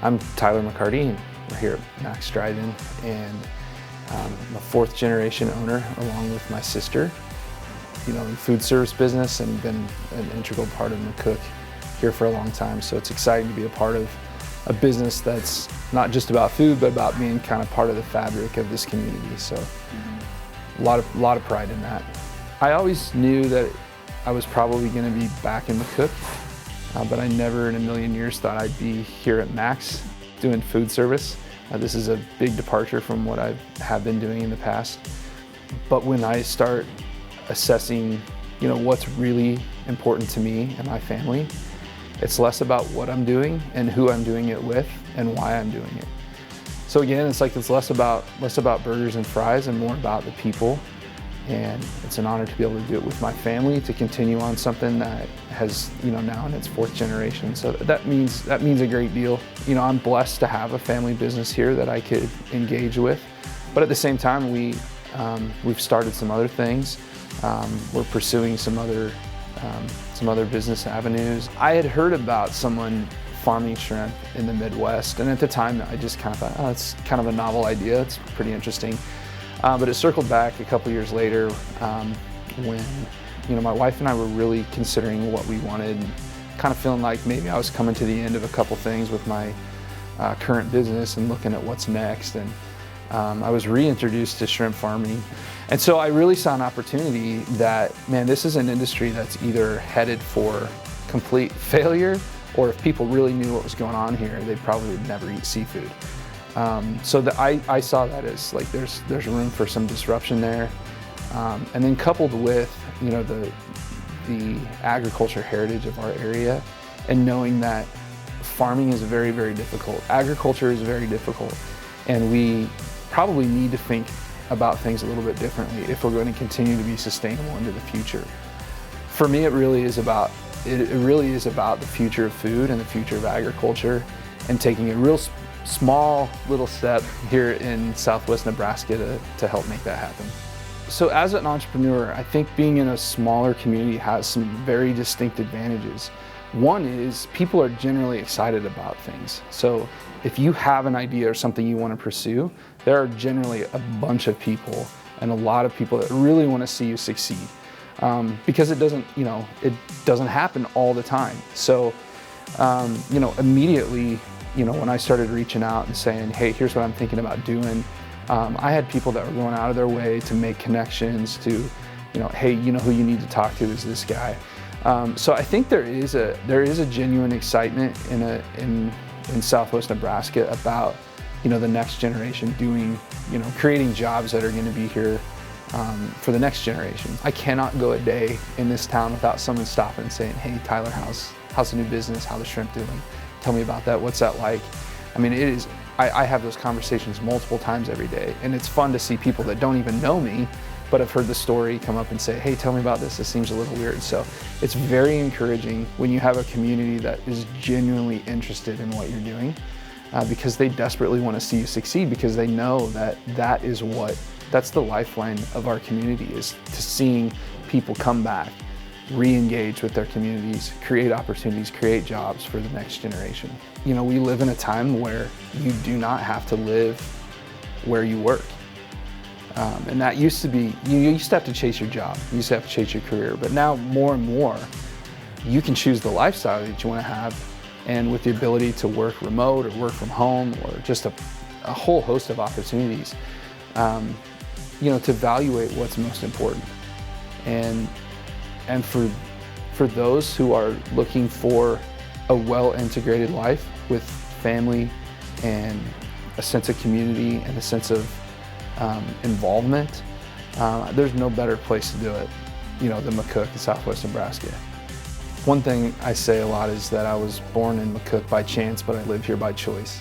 I'm Tyler McCarty, and we're here at Max Drive-In, and I'm a fourth generation owner along with my sister. You know, in the food service business and been an integral part of McCook here for a long time. So it's exciting to be a part of a business that's not just about food, but about being kind of part of the fabric of this community. So a lot of pride in that. I always knew that I was probably going to be back in McCook, but I never in a million years thought I'd be here at Max doing food service. This is a big departure from what I have been doing in the past. But when I start assessing, you know, what's really important to me and my family, it's less about what I'm doing and who I'm doing it with and why I'm doing it. So again, it's less about burgers and fries and more about the people. And it's an honor to be able to do it with my family, to continue on something that has, you know, now in its fourth generation. So that means a great deal. You know, I'm blessed to have a family business here that I could engage with. But at the same time, we've started some other things. We're pursuing some other business avenues. I had heard about someone farming shrimp in the Midwest, and at the time I just kind of thought, oh, it's kind of a novel idea. It's pretty interesting. But it circled back a couple years later when, you know, my wife and I were really considering what we wanted, and kind of feeling like maybe I was coming to the end of a couple things with my current business and looking at what's next. And I was reintroduced to shrimp farming. And so I really saw an opportunity that, man, this is an industry that's either headed for complete failure, or if people really knew what was going on here, they probably would never eat seafood. So I saw that as like there's room for some disruption there. And then coupled with, you know, the agriculture heritage of our area, and knowing that farming is very, very difficult. Agriculture is very difficult, and we probably need to think about things a little bit differently if we're going to continue to be sustainable into the future. For me, it really is about the future of food and the future of agriculture, and taking a real small little step here in Southwest Nebraska to help make that happen. So as an entrepreneur, I think being in a smaller community has some very distinct advantages. One is people are generally excited about things. So if you have an idea or something you want to pursue, there are generally a bunch of people and a lot of people that really want to see you succeed, because it doesn't happen all the time. So, you know, immediately, you know, when I started reaching out and saying, hey, here's what I'm thinking about doing, I had people that were going out of their way to make connections to, you know, hey, you know who you need to talk to is this guy. So I think there is a genuine excitement in Southwest Nebraska about, you know, the next generation doing, you know, creating jobs that are going to be here for the next generation. I cannot go a day in this town without someone stopping and saying, hey, Tyler, how's the new business? How's the shrimp doing? Tell me about that. What's that like? I mean, I have those conversations multiple times every day, and it's fun to see people that don't even know me, but have heard the story come up and say, hey, tell me about this. This seems a little weird. So it's very encouraging when you have a community that is genuinely interested in what you're doing, because they desperately want to see you succeed, because they know that that's the lifeline of our community, is to seeing people come back, re-engage with their communities, create opportunities, create jobs for the next generation. You know, we live in a time where you do not have to live where you work. And that used to be, you used to have to chase your job, you used to have to chase your career, but now more and more, you can choose the lifestyle that you want to have, and with the ability to work remote or work from home, or just a whole host of opportunities, you know, to evaluate what's most important. And for those who are looking for a well-integrated life with family and a sense of community and a sense of involvement, there's no better place to do it, you know, than McCook in Southwest Nebraska. One thing I say a lot is that I was born in McCook by chance, but I live here by choice.